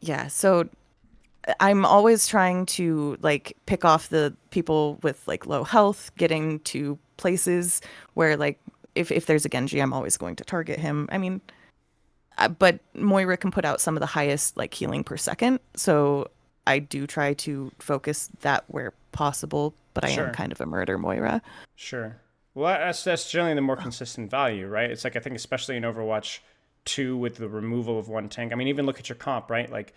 Yeah, so I'm always trying to like pick off the people with like low health, getting to places where like if there's a Genji, I'm always going to target him. I mean, but Moira can put out some of the highest like healing per second, so I do try to focus that where possible, but I am Sure. kind of a murder Moira. Sure. Well, that's generally the more consistent value, right? It's like I think especially in Overwatch 2 with the removal of one tank. I mean, even look at your comp, right? Like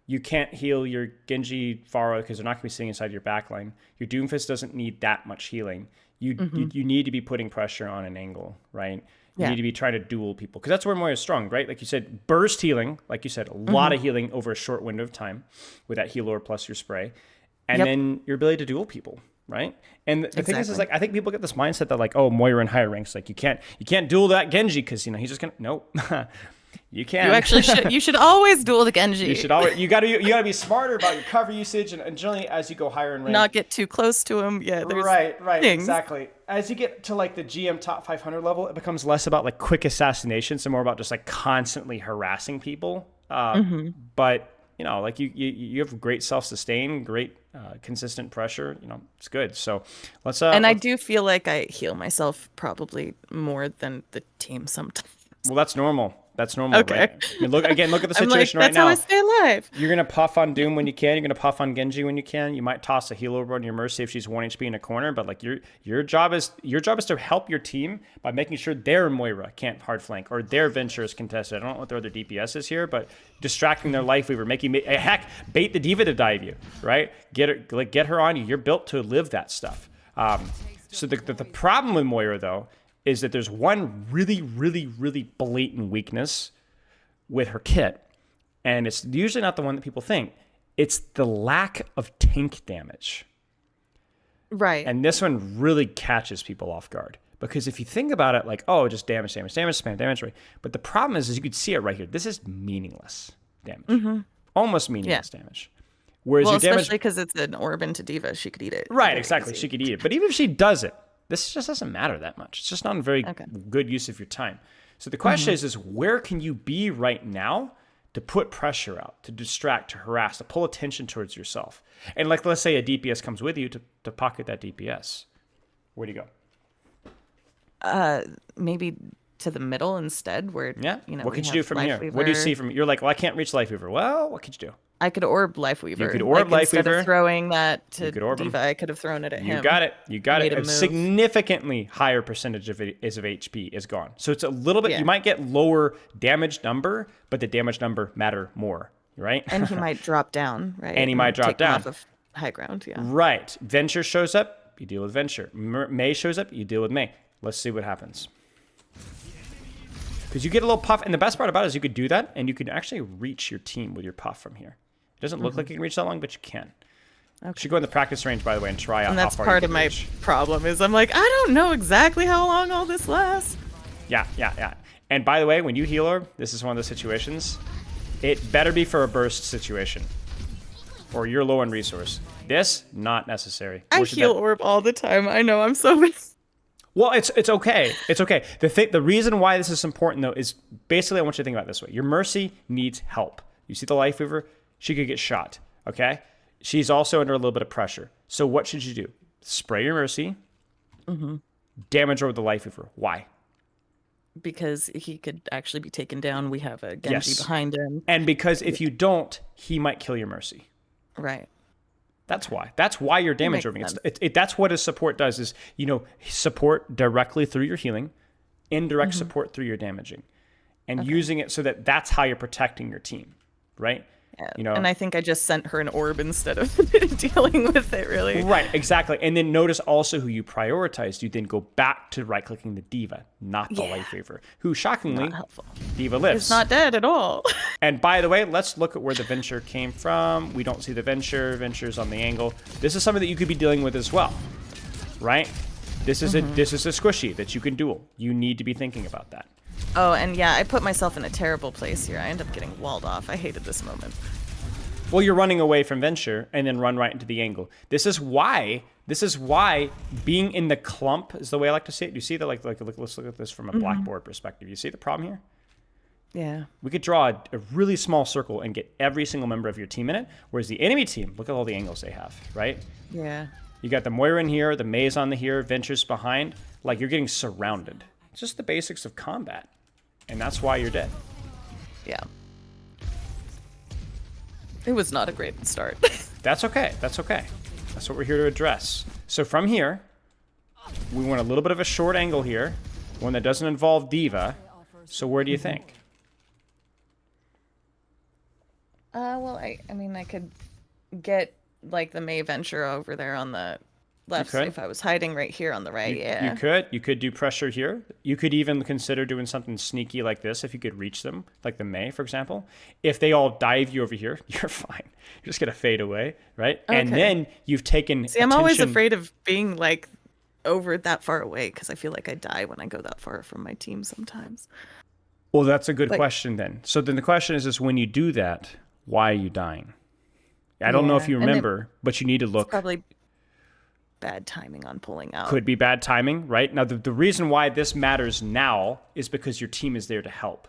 you can't heal your Genji Pharah because they're not going to be sitting inside your backline. Your Doomfist doesn't need that much healing. Hmm. You need to be putting pressure on an angle, right? You Yeah. need to be trying to duel people because that's where Moira's strong, right? Like you said, burst healing, like you said, a lot Hmm. of healing over a short window of time with that healer plus your spray, and Yep. then your ability to duel people, right? And the thing is Exactly. like I think people get this mindset that like, oh, Moira in higher ranks, like you can't duel that Genji because he's just gonna nope. You You can. actually should. You should always duel the You Genji. should always you gotta be smarter about your cover usage and generally as you go higher in rank. Not get too close to him. Yeah, there's Right, things. exactly. As you get to like the GM top 500 level, it becomes less about like quick assassinations and more about just like constantly harassing people. Hmm. But you know, like you have great self sustain, great consistent pressure. You know, it's good. So And I let's do feel like I heal myself probably more than the team sometimes. well, that's normal. That's normal, right? Okay. I mean, look again. Look at the I'm like, situation right that's how I now. stay alive. You're gonna puff on Doom when you can. You're gonna puff on Genji when you can. You might toss a heal over on your Mercy if she's 1 HP in a corner. But like your job is to help your team by making sure their Moira can't hard flank or their Venture is contested. I don't know what their other DPS is here, but distracting their Life Weaver, heck bait the diva to dive you, right? Get her on you. You're built to live that stuff. So the problem with Moira though is that there's one really blatant weakness with her kit, and it's usually not the one that people think. It's the lack of tank damage. Right. And this one really catches people off guard. Because if you think about it, like, oh, just spam damage, right? But the problem is you could see it right here. This is meaningless damage. Hmm. Almost Yeah. meaningless damage. Whereas Well, your damage, especially because it's an orb into Diva, she could eat it right, very exactly, easy. she could eat it. But even if she does it, this just doesn't matter that much. It's just not a very Okay. good use of your time. So the question Hmm. is where can you be right now to put pressure out, to distract, to harass, to pull attention towards yourself? And like, let's say a DPS comes with you to pocket that DPS. Where do you go? Maybe to the middle instead, where Yeah. What we could you do have from here? Life What do you Weaver. see from? You're like, well, I can't reach Life Weaver. Well, what could you do? I could orb Life You Weaver. could orb Like Life instead Weaver. of throwing that You to could orb him. Diva, I could have thrown it at You him. got it. You got it. Made a A move. significantly higher percentage of it is of HP is gone. So it's a little bit. Yeah. You might get lower damage number, but the damage number matter more, right? And he might drop down, right? And he might drop take him down. off of high ground. Yeah. Right. Venture shows up. You deal with Venture. May shows up. You deal with May. Let's see what happens. Because you get a little puff, and the best part about it is you could do that, and you can actually reach your team with your puff from here. It doesn't look like you can reach that long, but you can. You should go in the practice range, by the way, and try out And how that's far part you of can my reach. problem is I'm like, I don't know exactly how long all this lasts. Yeah. And by the way, when you heal orb, this is one of those situations. It better be for a burst situation, or you're low on resource. This not necessary. I Worship heal that- orb all the time. I know I'm so Well, it's okay. It's okay. The reason why this is important though is basically I want you to think about it this way. Your Mercy needs help. You see the Life Weaver? She could get shot. Okay? She's also under a little bit of pressure. So what should you do? Spray your Mercy. Damage her with the Life Weaver. Why? because he could actually be taken down. We have a Genji Yes. behind him. And because if you don't, he might kill your Mercy. Right. That's why. That's why you're damage Makes orbiting. sense. That's what his support does is, support directly through your healing, indirect support through your damaging, and using it so that that's how you're protecting your team, right? Yeah. And I think I just sent her an orb instead of dealing with it, really. Right, exactly. And then notice also who you prioritized. You then go back to right-clicking the Diva, not the Life Weaver, who shockingly, Not helpful. Diva lives. It's not dead at all. And by the way, let's look at where the Venture came from. We don't see the Venture. Venture's on the angle. This is something that you could be dealing with as well, right? This is a squishy that you can duel. You need to be thinking about that. Oh, and yeah, I put myself in a terrible place here. I end up getting walled off. I hated this moment. Well, you're running away from Venture and then run right into the angle. This is why being in the clump is the way I like to see it. You see that, let's look at this from a blackboard perspective. You see the problem here? Yeah. We could draw a really small circle and get every single member of your team in it. Whereas the enemy team, look at all the angles they have, right? Yeah. You got the Moira in here, the Maze on the here, Venture's behind. Like, you're getting surrounded. It's just the basics of combat. And that's why you're dead. Yeah. It was not a great start. That's okay. That's okay. That's what we're here to address. So from here, we want a little bit of a short angle here, one that doesn't involve Diva. So where do you think? Well, I mean, I could get like the May Venture over there on the left could. if I was hiding right here on the right. Yeah. You could do pressure here. You could even consider doing something sneaky like this if you could reach them, like the May, for example. If they all dive you over here, you're fine. You're just gonna fade away, right? Okay. And then you've taken. See, I'm always afraid of being like over that far away because I feel like I die when I go that far from my team sometimes. Well, that's a good question then. So then the question is when you do that, why are you dying? I don't know if you remember, but you need to look. Probably bad timing on pulling out. Could be bad timing, right? Now, the reason why this matters now is because your team is there to help.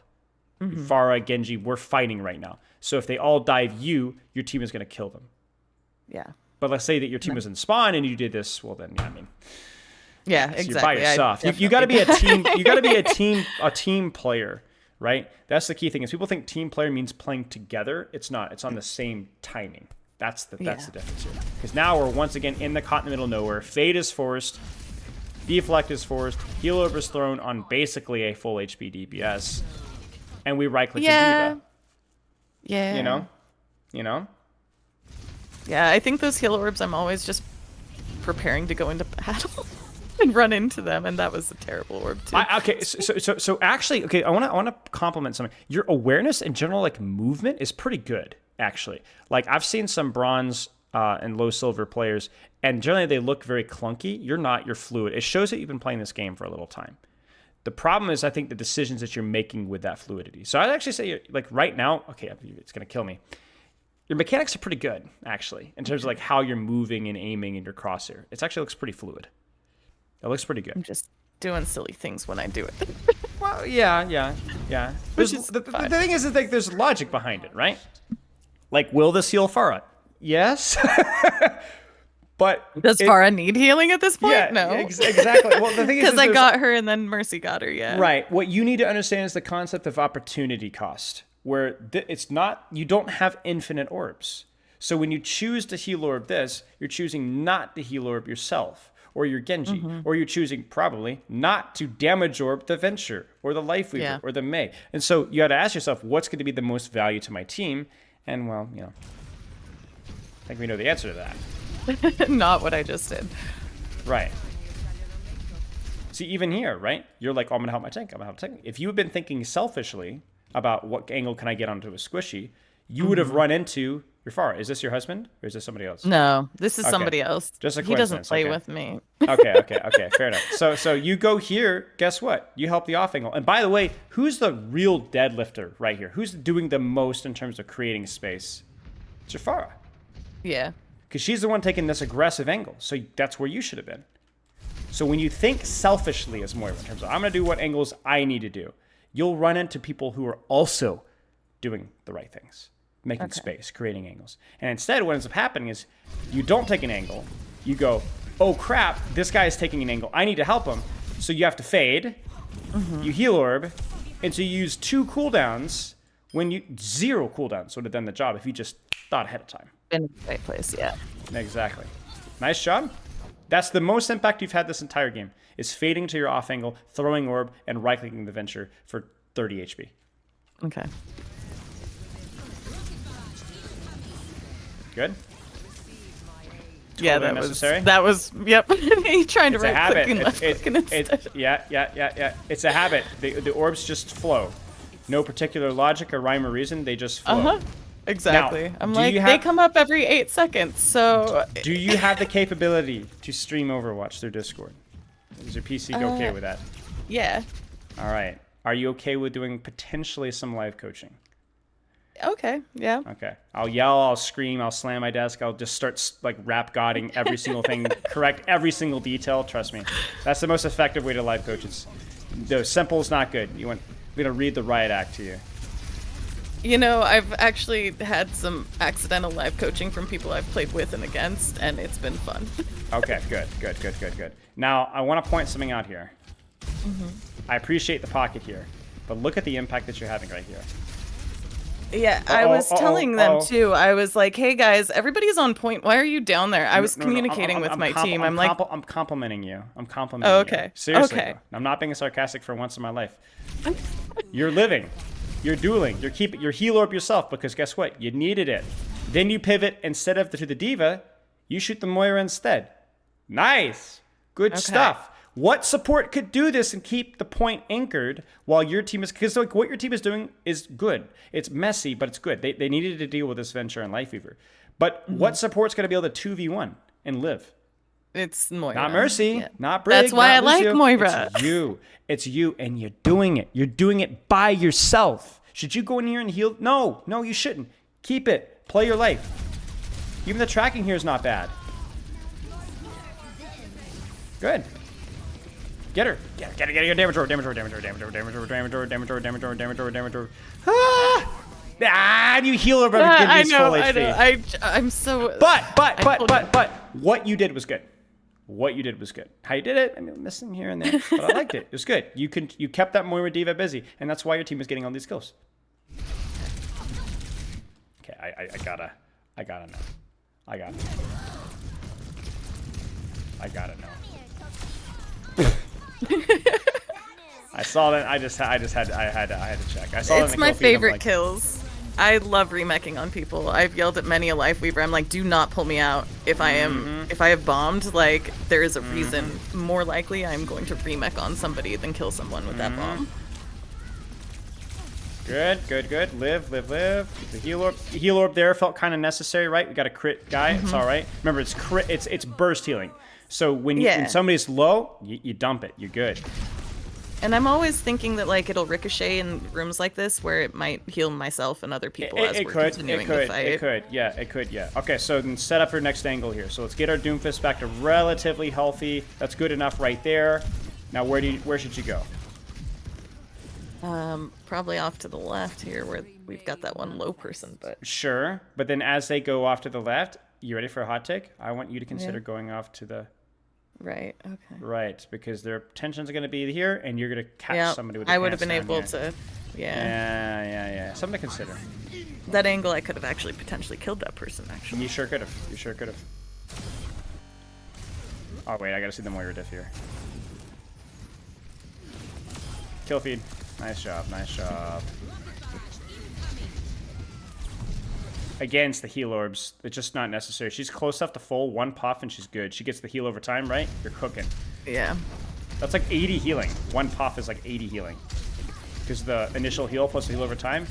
Farah, Genji, we're fighting right now. So if they all dive you, your team is going to kill them. Yeah. But let's say that your team was in spawn and you did this. Well, then, yeah, I mean. Yeah, exactly. You're by yourself. You got to be a team. You got to be a team player, right? That's the key thing. Is people think team player means playing together. It's not. It's on the same timing. That's the difference here. Because now we're once again caught in the middle of nowhere. Fade is forced. Deflect is forced. Heal over is thrown on basically a full HP DPS. And we right-click and do that. Yeah. You know? Yeah, I think those heal orbs, I'm always just preparing to go into battle and run into them, and that was a terrible orb too. So actually, okay, I want to compliment something. Your awareness and general like movement is pretty good. Actually, like I've seen some bronze and low silver players, and generally they look very clunky. You're not. You're fluid. It shows that you've been playing this game for a little time. The problem is, I think, the decisions that you're making with that fluidity. So I'd actually say, like right now, okay, it's gonna kill me. Your mechanics are pretty good, actually, in terms of like how you're moving and aiming in your crosshair. It actually looks pretty fluid. It looks pretty good. I'm just doing silly things when I do it. Well, yeah. The thing is like there's logic behind it, right? Like, will this heal Farah? Yes. But does Farah need healing at this point? Yeah, no. Exactly. Well, the thing is, because I got her and then Mercy got her. Yeah. Right. What you need to understand is the concept of opportunity cost, where it's not. You don't have infinite orbs. So when you choose to heal orb this, you're choosing not to heal orb yourself or your Genji, or you're choosing probably not to damage orb the Venture or the Life Weaver or the Mei. And so you got to ask yourself, what's going to be the most value to my team? And well, I think we know the answer to that. Not what I just did. Right. See, even here, right? You're like, oh, I'm going to help my tank. I'm going to help my tank. If you had been thinking selfishly about what angle can I get onto a squishy, you would have run into your Farah. Is this your husband or is this somebody else? No, this is somebody else. Just a he doesn't play with me. Okay. Fair enough. So you go here. Guess what? You help the off angle. And by the way, who's the real deadlifter right here? Who's doing the most in terms of creating space? It's your Farah. Yeah. Because she's the one taking this aggressive angle. So that's where you should have been. So when you think selfishly as Moira in terms of, I'm going to do what angles I need to do, you'll run into people who are also doing the right things, making space, creating angles. And instead, what ends up happening is you don't take an angle. You go, oh, crap, this guy is taking an angle. I need to help him. So you have to fade. You heal orb. And so you use 2 cooldowns when you... 0 cooldowns would have done the job if you just thought ahead of time. In the right place, yeah. Exactly. Nice job. That's the most impact you've had this entire game, is fading to your off angle, throwing orb, and right-clicking the Venture for 30 HP. Okay. Good? Yeah, Totally that was, yep. He's trying to right-click and left-click instead. Yeah. It's a habit. The orbs just flow. No particular logic or rhyme or reason, they just flow. Exactly. Now, I'm like, they come up every 8 seconds, so... Do you have the capability to stream Overwatch through Discord? Is your PC okay with that? Yeah. All right. Are you okay with doing potentially some live coaching? Okay, yeah. Okay. I'll yell, I'll scream, I'll slam my desk, I'll just start like rap godding every single thing, correct every single detail, trust me. That's the most effective way to live coach. The simple is not good. I'm going to read the riot act to you. You know, I've actually had some accidental live coaching from people I've played with and against, and it's been fun. Okay, good, good, good, good, good. Now, I want to point something out here. I appreciate the pocket here, but look at the impact that you're having right here. Yeah, I Uh-oh, was uh-oh, telling them uh-oh. too. I was like, "Hey guys, everybody's on point. Why are you down there?" I No, was no, no. communicating with my team. I'm like, I'm complimenting you. I'm "Oh, complimenting you. okay, Seriously, okay." though. I'm not being sarcastic for once in my life. You're living. You're dueling. You're heal orb yourself because guess what? You needed it. Then you pivot instead of to the diva, you shoot the Moira instead. Nice. Good Okay. stuff. What support could do this and keep the point anchored while your team is, because like what your team is doing is good. It's messy, but it's good. They needed to deal with this Venture and Life Weaver. But what support's going to be able to 2v1 and live? It's Moira. Not Mercy, Yeah. not Brig, That's why not I like Lucio. Moira. It's you. It's you, and you're doing it. You're doing it by yourself. Should you go in here and heal? No, no, you shouldn't. Keep it. Play your life. Even the tracking here is not bad. Good. Get her. Get her. Damage orb. Ah, and you heal her, but I Gindy's know, full I HP. know. I'm so. But, what you did was good. What you did was good. How you did it, I mean, missing here and there, but I liked it. It was good. You kept that Moira Diva busy, and that's why your team is getting all these kills. Okay, I gotta know. I gotta know. I saw that. I had to check. I saw that. It's my favorite kills. I love remeching on people. I've yelled at many a Life Weaver. I'm like, do not pull me out. If I have bombed, like there is a reason. More likely, I'm going to remech on somebody than kill someone with that bomb. Good. Live. The heal orb there felt kind of necessary, right? We got a crit guy. It's all right. Remember, it's crit. It's burst healing. So when somebody's low, you dump it. You're good. And I'm always thinking that like it'll ricochet in rooms like this where it might heal myself and other people as we're continuing the fight. It could. Yeah. Okay, so then set up your next angle here. So let's get our Doomfist back to relatively healthy. That's good enough right there. Now where should you go? Probably off to the left here where we've got that one low person, but Sure, but then as they go off to the left, you ready for a hot take? I want you to consider going off to the right. Okay. right, because their tension's going to be here, and you're going to catch somebody with. I would have been able to. Yeah. Something to consider. That angle, I could have actually potentially killed that person. Actually, You sure could have. Oh wait, I got to see the Moira diff here. Kill feed. Nice job. Against the heal orbs, it's just not necessary. She's close enough to full, one puff, and she's good. She gets the heal over time, right? You're cooking. yeah. That's like 80 healing. One puff is like 80 healing. Because the initial heal plus the heal over time.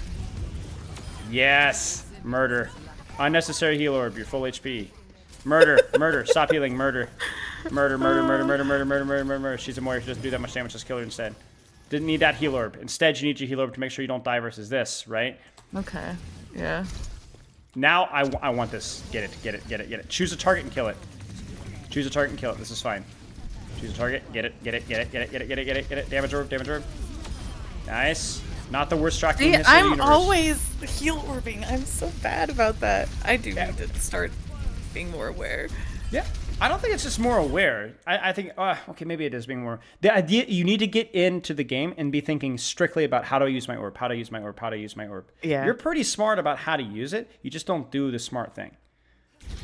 Yes! Murder. Unnecessary heal orb. You're full HP. Murder. Stop healing. Murder. She's a Moira. She doesn't do that much damage. Just kill her instead. Didn't need that heal orb. Instead, you need your heal orb to make sure you don't die versus this, right? Okay. Yeah. Now I want this. Get it. Choose a target and kill it. This is fine. Choose a target. Get it. Damage orb. Nice. Not the worst tracking in the history of the I'm universe. always heal orbing. I'm so bad about that. I do need to start being more aware. Yeah. I don't think it's just more aware. I think, okay, maybe it is being more. The idea, you need to get into the game and be thinking strictly about how do I use my orb, Yeah. You're pretty smart about how to use it. You just don't do the smart thing.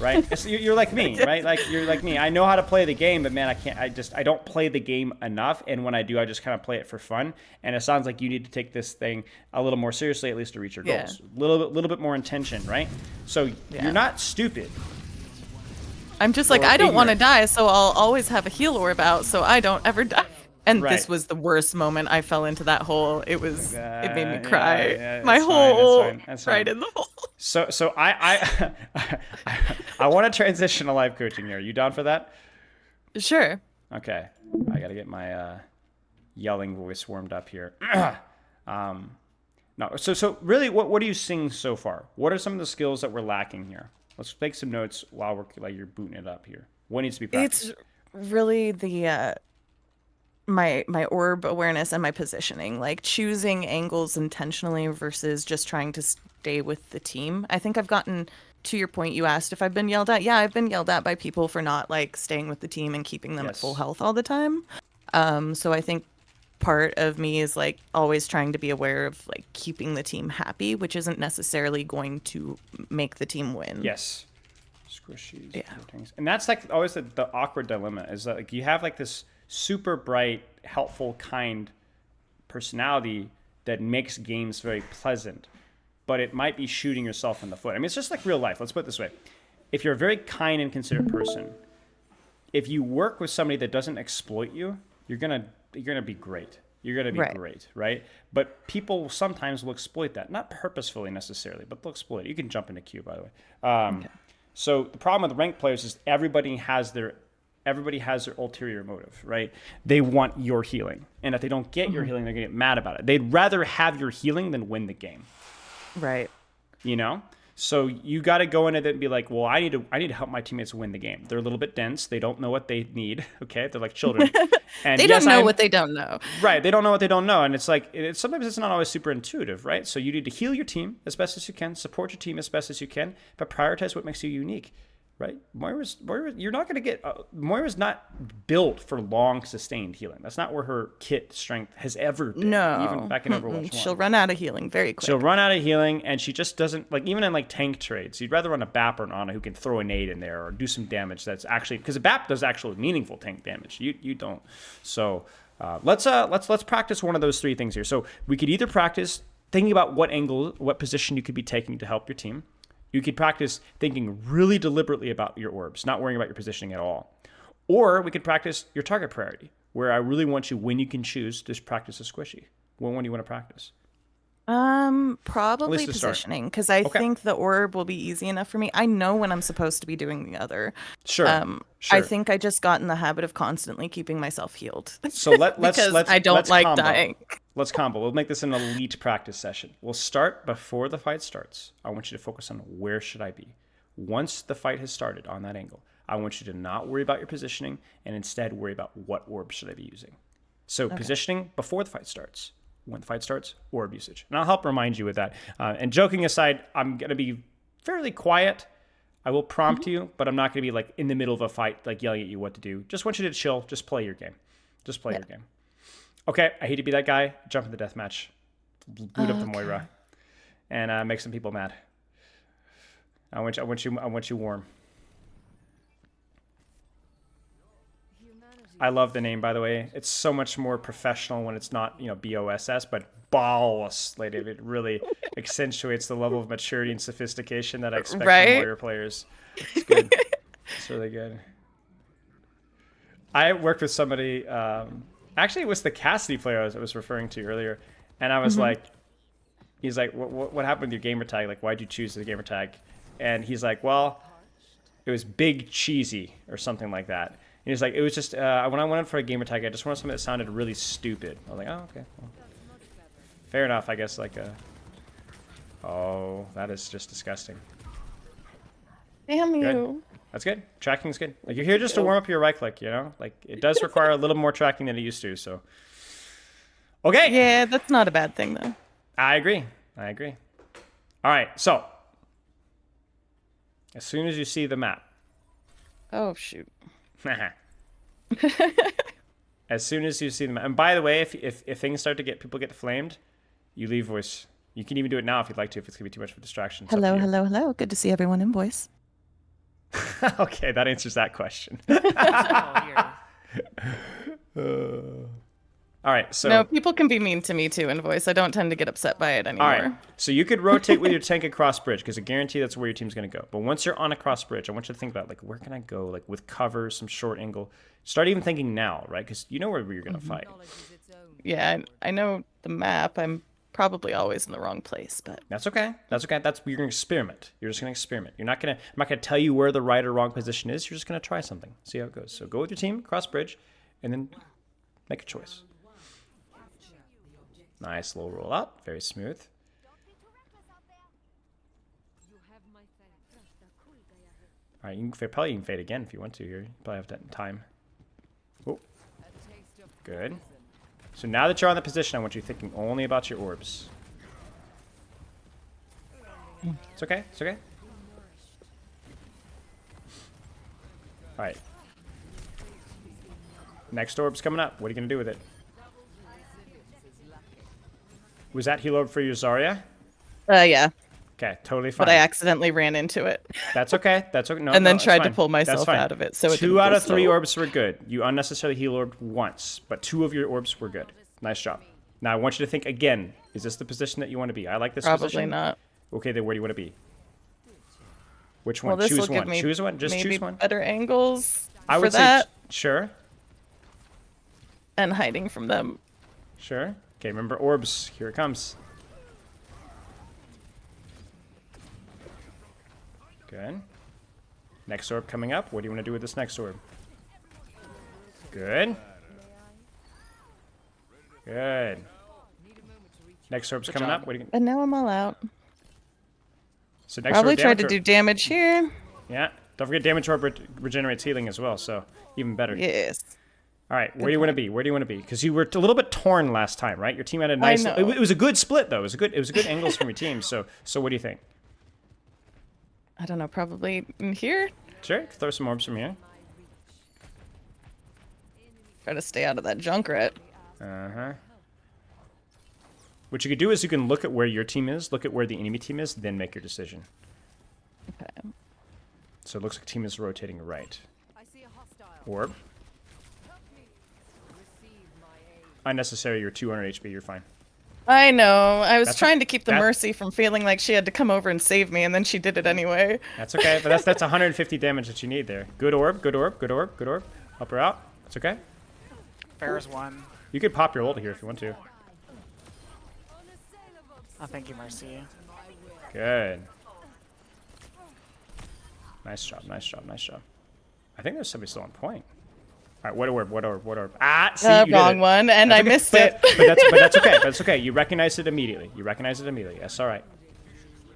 Right? You're like me, right? You're like me. I know how to play the game, but man, I don't play the game enough. And when I do, I just kind of play it for fun. And it sounds like you need to take this thing a little more seriously, at least to reach your goals. A little bit more intention, right? So you're not stupid. I'm just like, I don't want to die, so I'll always have a heal orb out so I don't ever die. And this was the worst moment. I fell into that hole. It made me cry. My whole right in the hole. So I want to transition to live coaching here. Are you down for that? Sure. Okay. I got to get my yelling voice warmed up here. No. So really, what are you seeing so far? What are some of the skills that we're lacking here? Let's take some notes while you're booting it up here. What needs to be practiced? It's really the my orb awareness and my positioning, like choosing angles intentionally versus just trying to stay with the team. I think I've gotten to your point. You asked if I've been yelled at. Yeah, I've been yelled at by people for not like staying with the team and keeping them at full Yes. health all the time. So I think part of me is like always trying to be aware of like keeping the team happy, which isn't necessarily going to make the team win. Yes. Squishies, Yeah. things. And that's like always the awkward dilemma is that like you have like this super bright, helpful, kind personality that makes games very pleasant, but it might be shooting yourself in the foot. I mean, it's just like real life. Let's put it this way. If you're a very kind and considerate person, if you work with somebody that doesn't exploit you, you're gonna be great. You're gonna be Right. great, right? But people sometimes will exploit that, not purposefully necessarily, but they'll exploit it. You can jump into queue, by the way. Okay. So the problem with ranked players is everybody has their ulterior motive, right? They want your healing, and if they don't get your healing, they're gonna get mad about it. They'd rather have your healing than win the game, Right. you know. So you got to go in it and be like, well, I need to help my teammates win the game. They're a little bit dense. They don't know what they need. Okay, they're like children, and They yes, don't know I'm what they don't know. right. They don't know what they don't know, and it's like sometimes it's not always super intuitive, right? So you need to heal your team as best as you can, support your team as best as you can, but prioritize what makes you unique, right? Moira, you're not going to get. Moira's not built for long sustained healing. That's not where her kit strength has ever been, even No. back in Overwatch 1. She'll run out of healing very quick. She'll run out of healing, and she just doesn't like even in like tank trades. You'd rather run a BAP or an Ana who can throw a nade in there or do some damage. That's actually because a BAP does actually meaningful tank damage. You don't. So let's practice one of those three things here. So we could either practice thinking about what angle, what position you could be taking to help your team. You could practice thinking really deliberately about your orbs, not worrying about your positioning at all. Or we could practice your target priority, where I really want you, when you can choose, just practice a squishy. What one do you want to practice? At least Probably to start. positioning because I Okay. think the orb will be easy enough for me. I know when I'm supposed to be doing the other. Sure. I Sure. think I just got in the habit of constantly keeping myself healed So let's because let's I don't let's like combo. dying. Let's combo. We'll make this an elite practice session. We'll start before the fight starts. I want you to focus on where should I be. Once the fight has started on that angle, I want you to not worry about your positioning and instead worry about what orb should I be using. So positioning before the fight starts. When the fight starts, orb usage. And I'll help remind you with that. And joking aside, I'm going to be fairly quiet. I will prompt you, but I'm not going to be like in the middle of a fight, like yelling at you what to do. Just want you to chill. Just play your game. Just play your game. Okay, I hate to be that guy. Jump in the death match. Boot up the Moira. And make some people mad. I want you warm. I love the name, by the way. It's so much more professional when it's not, BOSS, but Boss. Like it really accentuates the level of maturity and sophistication that I expect from Right? Warrior players. It's good. It's really good. I worked with somebody. Actually, it was the Cassidy player I was referring to earlier, and I was like, he's like, what happened with your gamer tag? Like, why'd you choose the gamer tag? And he's like, well, it was Big Cheesy or something like that. And he's like, it was just when I went in for a gamer tag, I just wanted something that sounded really stupid. I was like, oh, okay, well, fair enough, I guess. Like, oh, that is just disgusting. Damn Good. you. That's good. Tracking's good. Like, you're here just to warm up your right click, Like, it does require a little more tracking than it used to, so. Okay. Yeah, that's not a bad thing though. I agree. All right, so. As soon as you see the map. Oh shoot. As soon as you see them, and by the way, if things start to people get flamed, you leave voice. You can even do it now if you'd like to, if it's gonna be too much of a distraction. It's up to Hello, you. hello, hello. Good to see everyone in voice. Okay, that answers that question. All right, so No, people can be mean to me too in voice. I don't tend to get upset by it anymore. all right, so you could rotate with your tank across bridge because I guarantee that's where your team's gonna go. But once you're on a cross bridge, I want you to think about like where can I go, like with cover, some short angle. Start even thinking now, right? Because you know where you're gonna fight. Yeah, I know the map. I'm probably always in the wrong place, but That's okay. You're gonna experiment. You're just gonna experiment. I'm not gonna tell you where the right or wrong position is. You're just gonna try something. See how it goes. So go with your team, cross bridge, and then make a choice. Nice little roll up, very smooth. All right, you can probably even fade again if you want to here. You probably have that time. Oh, Good. So now that you're on the position, I want you thinking only about your orbs. It's okay. It's okay. All right. Next orb's coming up. What are you going to do with it? Was that heal orb for you, Zarya? Yeah. Okay, totally fine. But I accidentally ran into it. That's okay. That's okay. No, and then no, tried to fine. pull That's myself fine. out of it. So it 2 out of 3 slow. orbs were good. You unnecessarily heal orbed once, but 2 of your orbs were good. Nice job. Now I want you to think again. Is this the position that you want to be? I like this Probably position. not. Okay, then where do you want to be? Which one? Well, this Choose will one. give me Choose one. Just maybe choose one. better angles I for would that say sure. and hiding from them. Sure. Okay, remember orbs. Here it comes. Good. Next orb coming up. What do you want to do with this next orb? Good. Good. Next orb's coming up. What are you gonna... And now I'm all out. So next Probably orb, tried to damage do orb. damage here. Yeah. Don't forget damage orb regenerates healing as well, so even better. Yes. All right, where do you want to be? Where do you want to be? Because you were a little bit torn last time, right? Your team had a nice. know. It was a good split though. It was a good angles from your team. So what do you think? I don't know. Probably in here. Sure, throw some orbs from here. Try to stay out of that Junkrat. Uh-huh. What you could do is you can look at where your team is, look at where the enemy team is, then make your decision. Okay. So it looks like team is rotating right. Orb. Unnecessary, you're 200 HP, you're fine. I know. I was That's trying to keep the that- Mercy from feeling like she had to come over and save me, and then she did it anyway. That's okay, but that's 150 damage that you need there. Good orb, good orb, good orb, good orb. Help her out. That's okay. Fair's one. You could pop your ult here if you want to. Oh, thank you, Mercy. Good. Nice job, nice job, nice job. I think there's somebody still on point. All right, what orb, what orb, what orb? Ah, see, you did Wrong it. one, and That's I okay. missed But it. but that's okay. That's okay. You recognize it immediately. You recognize it immediately. That's all right.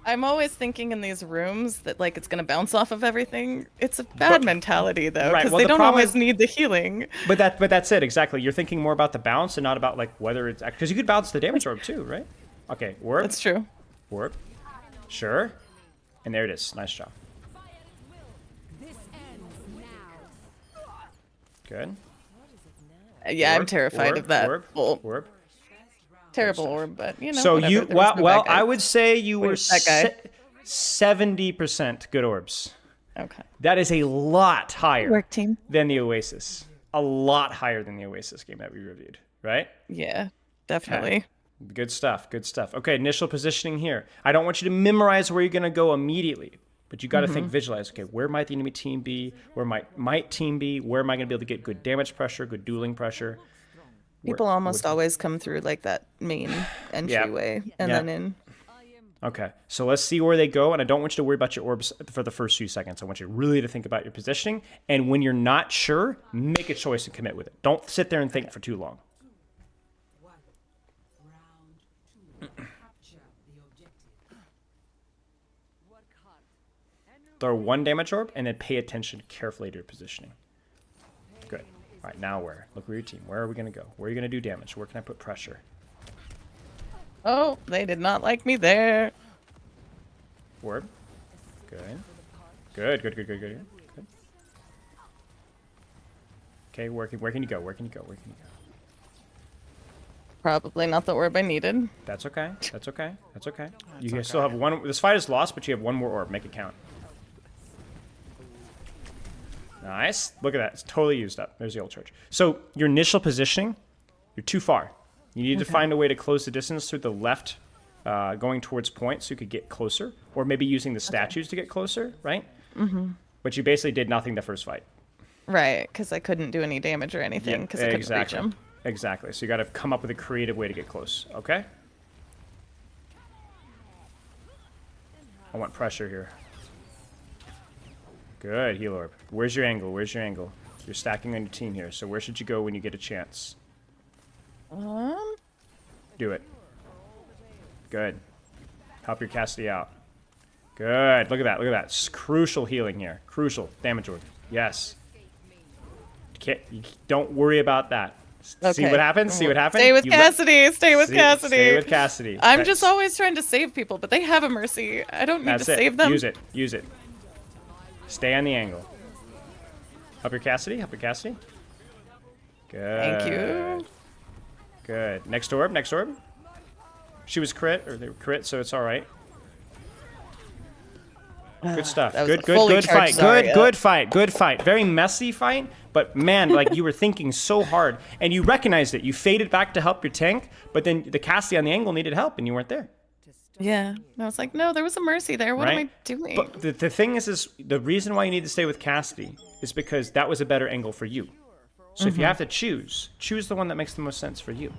I'm always thinking in these rooms that like it's gonna bounce off of everything. It's a bad mentality though, Right, because well, they the don't problem always is- need the healing. But that's it exactly. You're thinking more about the bounce and not about like whether it's because you could bounce the damage orb too, right? Okay, orb. That's true. Orb. Sure. And there it is. Nice job. Good. Yeah, I'm Orb, terrified orb, of that. Orb. Well, Orb. terrible orb, but you know. So whatever. you There was no well, bad guys. I would say you were Wait, that guy. 70% good orbs. Okay. That is a lot higher Work team. than the Oasis. A lot higher than the Oasis game that we reviewed, right? Yeah, definitely. Good stuff. Good stuff. Okay, initial positioning here. I don't want you to memorize where you're going to go immediately, but you got to think, visualize. Okay, where might the enemy team be? Where might team be? Where am I going to be able to get good damage pressure, good dueling pressure? People almost always come through like that main entryway and Yeah. then in. Okay, so let's see where they go, and I don't want you to worry about your orbs for the first few seconds. I want you really to think about your positioning, and when you're not sure, make a choice and commit with it. Don't sit there and think for too long. Throw 1 damage orb, and then pay attention carefully to your positioning. Good. All right, now where? Look where your team. Where are we going to go? Where are you going to do damage? Where can I put pressure? Oh, they did not like me there. Orb. Good. Good, good, good, good, good. Good. Okay, where can you go? Where can you go? Where can you go? Probably not the orb I needed. That's okay. That's okay. That's okay. You okay. still have one. This fight is lost, but you have 1 more orb. Make it count. Nice. Look at that. It's totally used up. There's the old charge. So your initial positioning, you're too far. You need to find a way to close the distance through the left, going towards point, so you could get closer, or maybe using the statues to get closer, right? Mm-hmm. But you basically did nothing the first fight. Right, because I couldn't do any damage or anything because I couldn't reach him. Exactly. So you got to come up with a creative way to get close. Okay. I want pressure here. Good, heal orb. Where's your angle? Where's your angle? You're stacking on your team here, so where should you go when you get a chance? Do it. Good. Help your Cassidy out. Good. Look at that. Look at that. It's crucial healing here. Crucial. Damage orb. Yes. You don't worry about that. See what happens? See what happens? Stay with You Cassidy. Stay with Cassidy. Stay with Cassidy. I'm Okay. just always trying to save people, but they have a mercy. I don't need That's to it. save them. Use it. Use it. Stay on the angle. Up your Cassidy. Up your Cassidy. Good. Thank you. Good. Next orb. Next orb. She was crit, or they were crit, so it's all right. Good stuff. That was Good, a good, fully good charged fight. Zarya. Good fight. Good fight. Very messy fight, but man, like you were thinking so hard, and you recognized it. You faded back to help your tank, but then the Cassidy on the angle needed help, and you weren't there. Yeah. And I was like, no, there was a mercy there. What am I doing? But the thing is the reason why you need to stay with Cassidy is because that was a better angle for you. So if you have to choose the one that makes the most sense for you.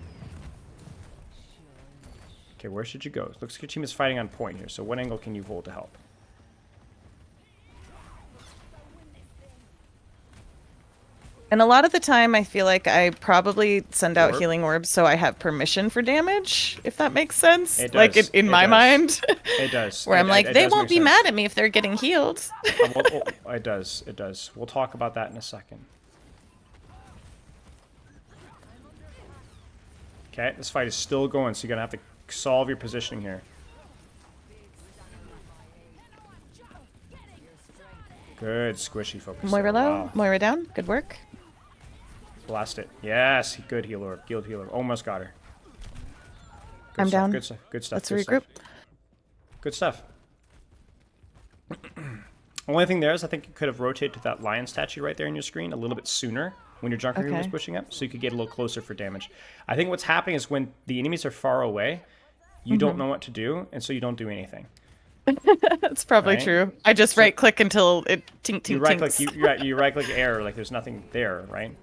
Okay, where should you go? Looks like your team is fighting on point here. So what angle can you hold to help? And a lot of the time, I feel like I probably send out Orb. healing orbs so I have permission for damage, if that makes sense. It Like does. in It my does. mind. It does. Where I'm like, it they does won't make be sense. mad at me if they're getting healed. It does. It does. We'll talk about that in a second. Okay, this fight is still going, so you're gonna have to solve your positioning here. Good squishy focus. Moira there. low, Wow. Moira down. Good work. Blast it. Yes, good healer. Guild healer. Almost got her. Good I'm stuff, down. Good stuff. Good stuff. Let's good regroup. Stuff. Good stuff. Only thing there is I think you could have rotated to that lion statue right there in your screen a little bit sooner when your Junker was Okay. pushing up, so you could get a little closer for damage. I think what's happening is when the enemies are far away, you don't know what to do, and so you don't do anything. That's probably Right. true. I just right click until it tink You tink right click, tinks. you right click air like there's nothing there, right?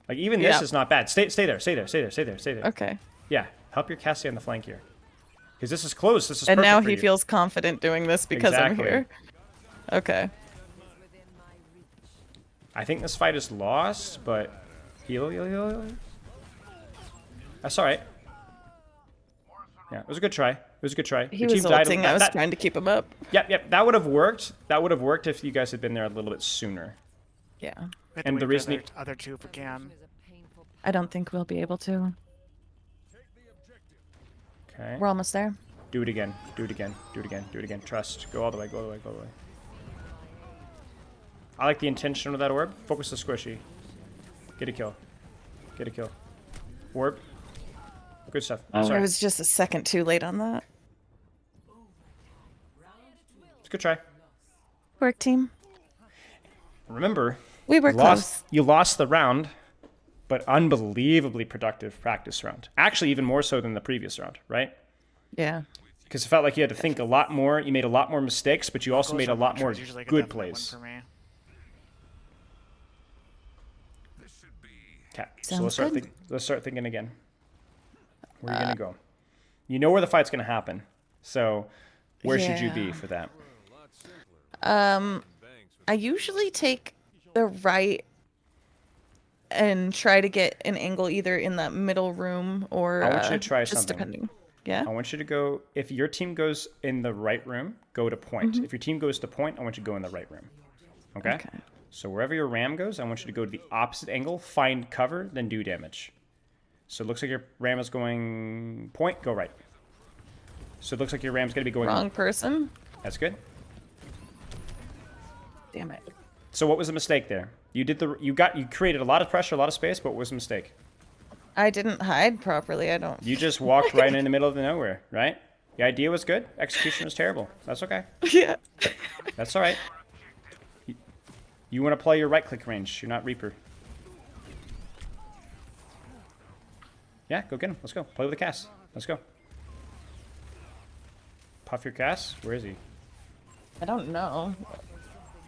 Like even this Yeah. is not bad. Stay there, stay there, stay there, stay there, stay there. Okay. Yeah, help your Cassie on the flank here, because this is close. This is And perfect now for he you. feels confident doing this because Exactly. I'm here. Okay. I think this fight is lost, but heal, heal, heal, heal. That's all right. Yeah, it was a good try. It was a good try. He Your was team died. ulting. I was trying to keep him up. Yep. That would have worked. That would have worked if you guys had been there a little bit sooner. Yeah. We have to And wait the for reason the other two if we can. I don't think we'll be able to. Okay. We're almost there. Do it again. Do it again. Do it again. Do it again. Trust. Go all the way. Go all the way. Go all the way. I like the intention of that orb. Focus the squishy. Get a kill. Get a kill. Orb. Good stuff. I Sorry. was just a second too late on that. It's a good try. Work team. Remember, We were close. you lost the round, but unbelievably productive practice round. Actually, even more so than the previous round, right? Yeah. Because it felt like you had to think a lot more. You made a lot more mistakes, but you also made a Goals lot are more usually a good definite win plays. for me. Okay, so Sounds good. let's start thinking again. Where are you gonna go? You know where the fight's gonna happen, so where should you be Yeah. for that? I usually take the right and try to get an angle either in that middle room or I want you to try just something. depending. Yeah. I want you to go. If your team goes in the right room, go to point. Mm-hmm. If your team goes to point, I want you to go in the right room. Okay. Okay. So wherever your ram goes, I want you to go to the opposite angle, find cover, then do damage. So it looks like your ram is going point, go right. So it looks like your ram's going to be going Wrong person. That's good. Damn it. So what was the mistake there? You created a lot of pressure, a lot of space, but what was the mistake? I didn't hide properly. I don't. You just walked right in the middle of the nowhere, right? The idea was good. Execution was terrible. That's okay. Yeah. That's all right. You want to play your right-click range. You're not Reaper. Yeah, go get him. Let's go. Play with the cast. Let's go. Puff your cast. Where is he? I don't know.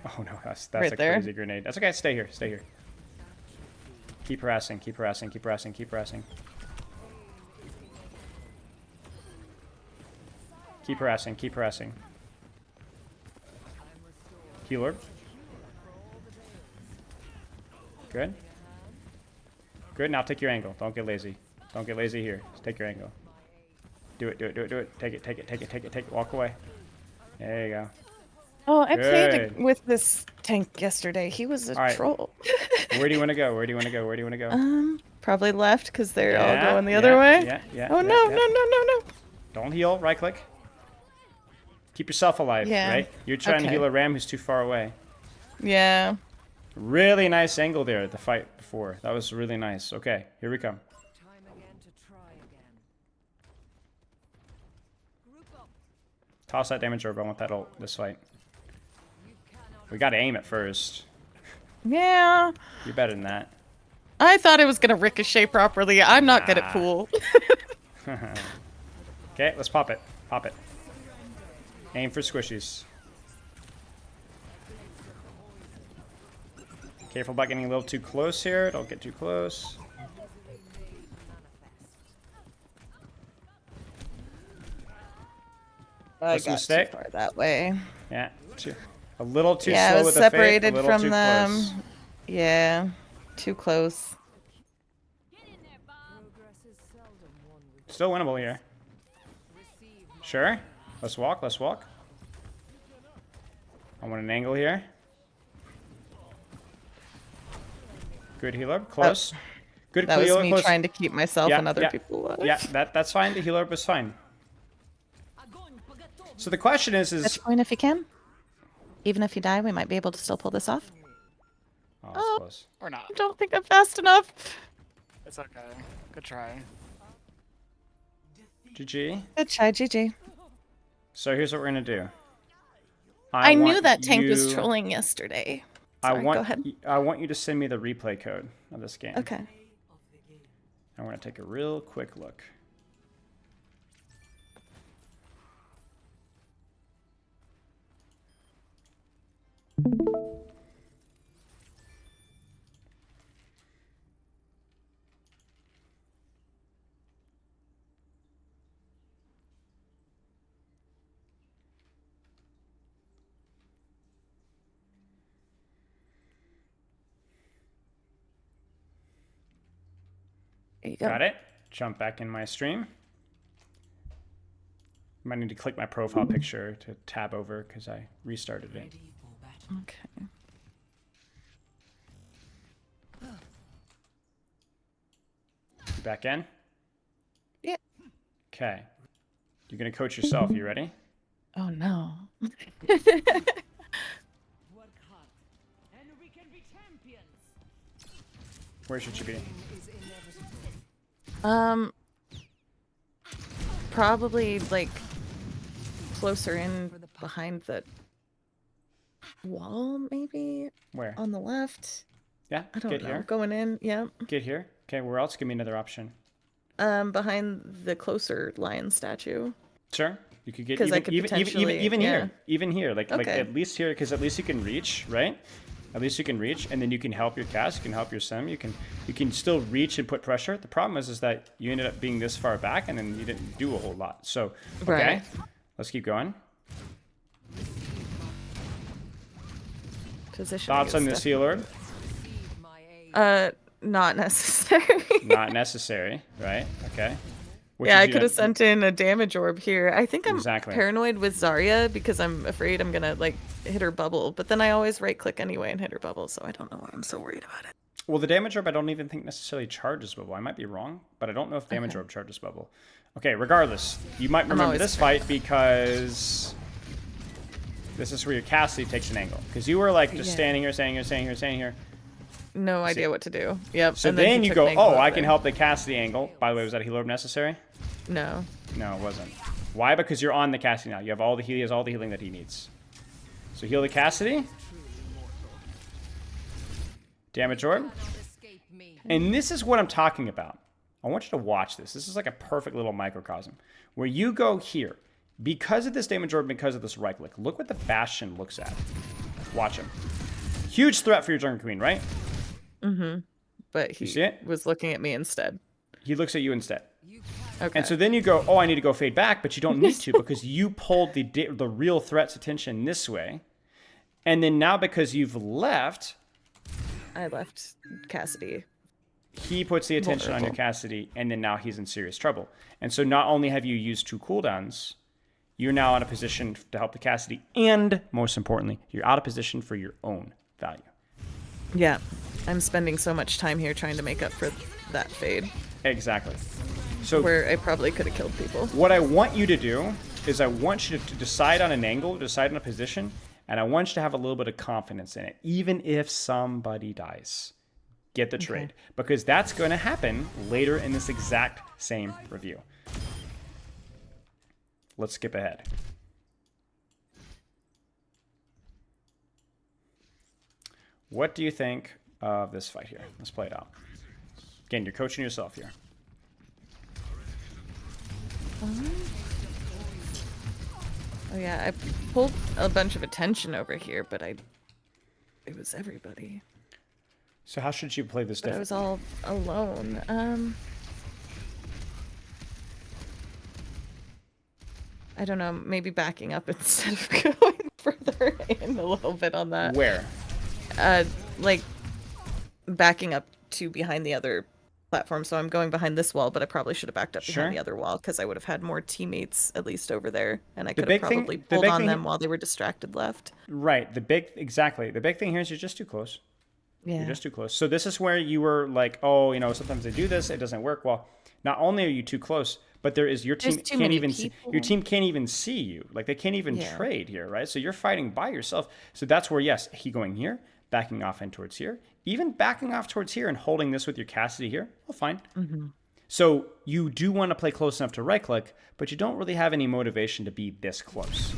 Oh no, that's Right a there. crazy grenade. That's okay. Stay here. Stay here. Keep harassing. Keep harassing. Keep harassing. Keep harassing. Keep harassing. Keep harassing. Healer. Good. Good. Now take your angle. Don't get lazy. Don't get lazy here. Just take your angle. Do it. Do it. Do it. Do it. Take it. Take it. Take it. Take it. Take it. Walk away. There you go. Oh, I played Good. with this tank yesterday. He was a All right. troll. Where do you want to go? Where do you want to go? Where do you want to go? Probably left because they're all Yeah, going the other way. Yeah. Oh, no, no, no, no, no. Don't heal. Right click. Keep yourself alive, Yeah. right? You're trying to Okay. heal a ram who's too far away. Yeah. Really nice angle there, the fight before. That was really nice. Okay, here we come. Toss that damage orb. I want that ult this fight. We gotta aim it first. Yeah. You're better than that. I thought it was going to ricochet properly. I'm not good at pool. Okay, let's pop it. Pop it. Aim for squishies. Careful about getting a little too close here. Don't get too close. I What's the got mistake? too far that way. Yeah, a little too Yeah, I slow was with the fake, a separated little from too them. close. Yeah. Too close. Still winnable here. Sure. Let's walk. Let's walk. I want an angle here. Good healer. Close. Good That was healer. me Close. trying to keep myself and other people alive. Yeah, that's fine. The healer was fine. So the question is Touch point if you can. Even if you die, we might be able to still pull this off. Oh, that's close. Or not. I don't think I'm fast enough. It's okay. Good try. GG. Good try, GG. So here's what we're gonna do. I knew want that tank was you- trolling yesterday. I Sorry, go ahead. want you to send me the replay code of this game. Okay. I want to take a real quick look. There you go. Got it. Jump back in my stream. Might need to click my profile picture to tab over because I restarted it. Okay. You back in? Yeah. Okay. You're gonna coach yourself. You ready? Oh no. Where should you be? Probably like closer in behind the wall, maybe Where? on the left. Yeah. I don't Get know. here. Going in, yeah. Get here. Okay. Where else? Give me another option. Behind the closer lion statue. Sure. You could get 'Cause I even could even potentially- even yeah. here. Even here. Like Okay. at least here, because at least you can reach, right? At least you can reach, and then you can help your cast, you can help your sim, you can still reach and put pressure. The problem is that you ended up being this far back, and then you didn't do a whole lot. So okay, Right. let's keep going. Position. Thoughts on this healer? Not necessary. Not necessary, right? Okay. What Yeah, I did you could have end- sent in a damage orb here. I think I'm Exactly. paranoid with Zarya because I'm afraid I'm gonna like hit her bubble, but then I always right click anyway and hit her bubble, so I don't know why I'm so worried about it. Well, the damage orb I don't even think necessarily charges bubble. I might be wrong, but I don't know if damage orb charges bubble. Okay, regardless, you might remember always this fight because this is where your Cassidy takes an angle. Because you were like just Yeah. standing here, standing here, standing here, standing here. No idea what to do. Yep. So and then he you took go, an angle oh, up I can there. help the Cassidy angle. By the way, was that a heal orb necessary? No. No, it wasn't. Why? Because you're on the Cassidy now. You have all the he has all the healing that he needs. So heal the Cassidy. Damage orb. And this is what I'm talking about. I want you to watch this. This is like a perfect little microcosm. Where you go here. Because of this damage orb, because of this right click. Look what the Bastion looks at. Watch him. Huge threat for your Jungle Queen, right? But he see it? was looking at me instead. He looks at you instead. Okay. And so then you go, oh, I need to go fade back, but you don't need to because you pulled the real threat's attention this way. And then now because you've left, I left Cassidy. he puts the attention on your Vulnerable. Cassidy, and then now he's in serious trouble. And so not only have you used 2 cooldowns, you're now in a position to help the Cassidy, and most importantly, you're out of position for your own value. Yeah. I'm spending so much time here trying to make up for that fade, Exactly. So where I probably could have killed people. what I want you to do is I want you to decide on an angle, decide on a position, and I want you to have a little bit of confidence in it, even if somebody dies. Get the trade. Because that's going to happen later in this exact same review. Let's skip ahead. What do you think of this fight here? Let's play it out. Again, you're coaching yourself here. Oh yeah, I pulled a bunch of attention over here, but it was everybody. So how should you play this But I was all alone. I don't know, maybe backing up instead of going further in a little bit on that. Where? Like backing up to behind the other platform. So I'm going behind this wall, but I probably should have backed up behind the other wall because I would have had more teammates at least over there, and I could have probably pulled on them while they were distracted left. Right. The big thing here is you're just too close. Yeah. You're just too close. So this is where you were like, oh, you know, sometimes they do this, it doesn't work. Well, not only are you too close, but your team can't even see, your team can't even see you. Like they can't even trade here, right? So you're fighting by yourself. So that's where, yes, he going here, backing off in towards here, even backing off towards here and holding this with your Cassidy here. Well, fine. So you do want to play close enough to right click, but you don't really have any motivation to be this close.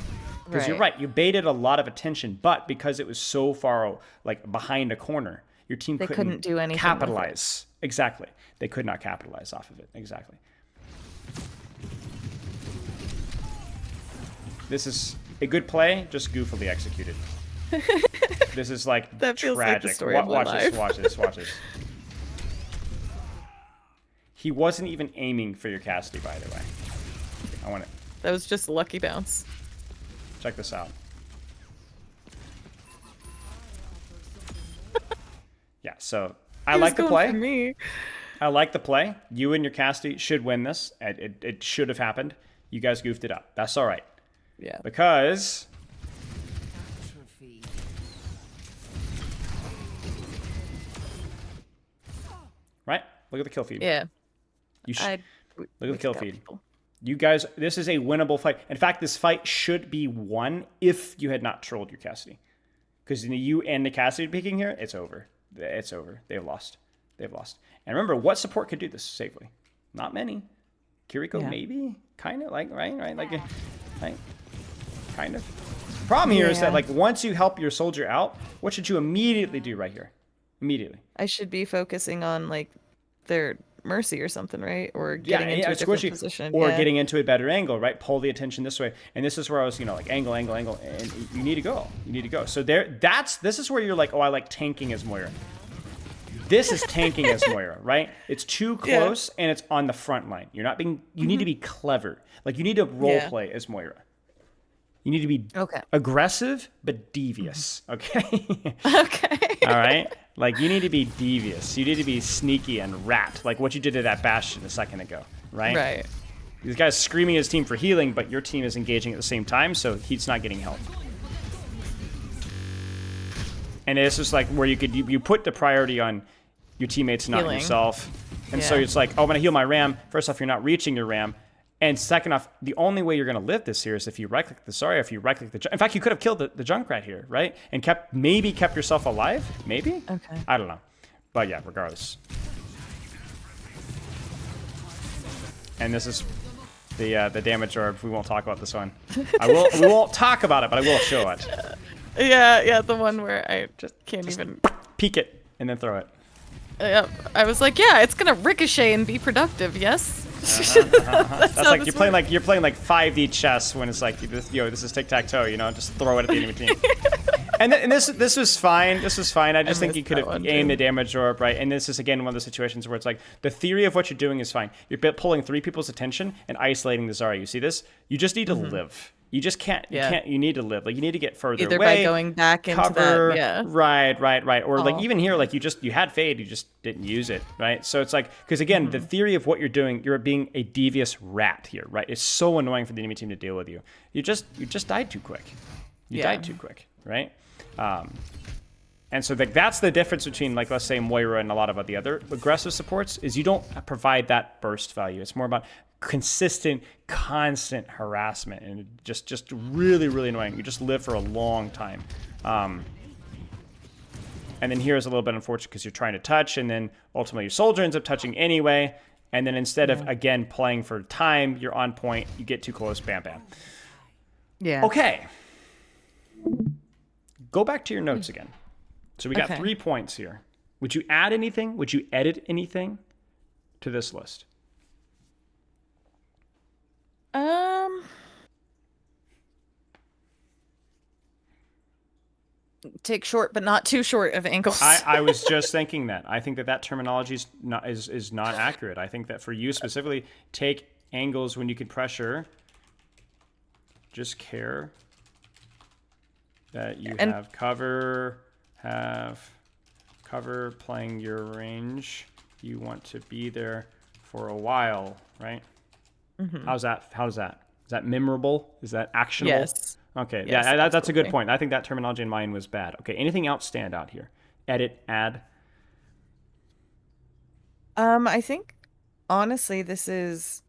Because you're right, you baited a lot of attention, but because it was so far like behind a corner, your team couldn't do anything capitalize. Exactly. They could not capitalize off of it. Exactly. This is a good play, just goofily executed. This is like that feels tragic. Like the story of my life. Watch this. He wasn't even aiming for your Cassidy, by the way. I want it. That was just a lucky bounce. Check this out. Yeah, so I like the play. I like the play. You and your Cassidy should win this. It should have happened. You guys goofed it up. That's all right. Yeah. Because right? Look at the kill feed. Yeah. Look at the kill feed. People. You guys, this is a winnable fight. In fact, this fight should be won if you had not trolled your Cassidy. Because you and the Cassidy picking here, it's over. It's over. They've lost. They've lost. And remember, what support could do this safely? Not many. Kiriko, maybe? Kind of, like, right? Like, right? Kind of. The problem here is that, like, once you help your soldier out, what should you immediately do right here? Immediately. I should be focusing on, like, their mercy or something, right? Or getting into a different position. Or getting into a better angle, right? Pull the attention this way. And this is where I was, like angle, and you need to go. You need to go. So this is where you're like, oh, I like tanking as Moira. This is tanking as Moira, right? It's too close and it's on the front line. You're not being, you need to be clever. Like you need to role play as Moira. You need to be aggressive, but devious. Okay. Okay. All right. Like you need to be devious. You need to be sneaky and rat, like what you did to that Bastion a second ago, right? Right. This guy's screaming his team for healing, but your team is engaging at the same time, so he's not getting help. And it's just like where you put the priority on your teammates, not yourself. And so it's like, oh, I'm gonna heal my Ram. First off, you're not reaching your Ram. And second off, the only way you're going to live this here is if you right-click the Zarya, if you right-click the... In fact, you could have killed the Junkrat here, right? And maybe kept yourself alive? Maybe? Okay. I don't know. But yeah, regardless. And this is the damage orb. We won't talk about this one. We won't talk about it, but I will show it. Yeah, the one where I just can't even... Peek it, and then throw it. Yep. I was like, yeah, it's going to ricochet and be productive, yes? That's like you're playing like 5D chess when it's like this is tic-tac-toe, just throw it at the enemy team. and this was fine. This was fine. I just think you could have aimed the damage orb, right? And this is again one of the situations where it's like the theory of what you're doing is fine. You're pulling 3 people's attention and isolating the Zarya. You see this? You just need to live. You just can't. You need to live. Like you need to get further either away. By going back into cover, that. Yeah. Right. Or like even here, like you had Fade, you just didn't use it, right? So it's like because again, the theory of what you're doing, you're being a devious rat here, right? It's so annoying for the enemy team to deal with you. You just died too quick. You died too quick, right? And so that's the difference between, like, let's say Moira and a lot of the other aggressive supports, is you don't provide that burst value. It's more about consistent, constant harassment, and just really, really annoying. You just live for a long time. And then here is a little bit unfortunate because you're trying to touch, and then ultimately your soldier ends up touching anyway. And then instead of, again, playing for time, you're on point, you get too close, bam, bam. Yeah. Okay. Go back to your notes again. So we got Okay. 3 points here. Would you add anything? Would you edit anything to this list? Take short, but not too short of ankles. I was just thinking that. I think that terminology is not accurate. I think that for you specifically, take angles when you can pressure. Just care that you have cover playing your range. You want to be there for a while, right? Mm-hmm. How's that? Is that memorable? Is that actionable? Yes. Okay, Yes, yeah, that's a good absolutely. point. I think that terminology in mine was bad. Okay, anything else stand out here? Edit, add. I think honestly this is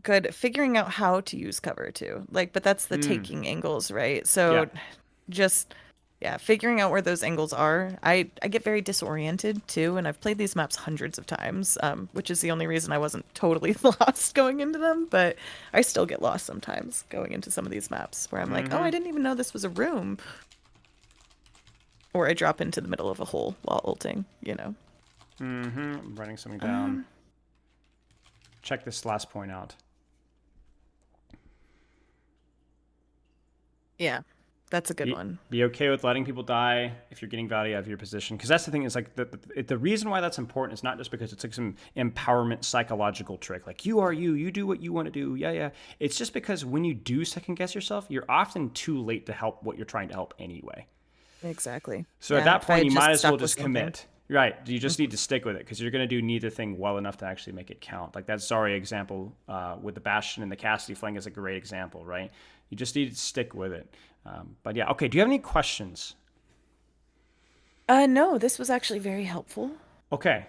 good figuring out how to use cover too. Like, but that's the taking angles, right? So Yeah. just figuring out where those angles are. I get very disoriented too, and I've played these maps hundreds of times, which is the only reason I wasn't totally lost going into them, but I still get lost sometimes going into some of these maps where I'm like, oh, I didn't even know this was a room. Or I drop into the middle of a hole while ulting, you know. I'm writing something down. Check this last point out. Yeah. That's a good one. Be okay with letting people die if you're getting value out of your position. Because that's the thing, is like the reason why that's important is not just because it's like some empowerment psychological trick. Like, you are you do what you want to do. Yeah. It's just because when you do second guess yourself, you're often too late to help what you're trying to help anyway. Exactly. So at that if I point, you might as stuck well with just something. commit. Right. You just need to stick with it because you're going to do neither thing well enough to actually make it count. Like that Zarya example with the Bastion and the Cassidy flank is a great example, right? You just need to stick with it. But yeah, okay. Do you have any questions? No, this was actually very helpful. Okay.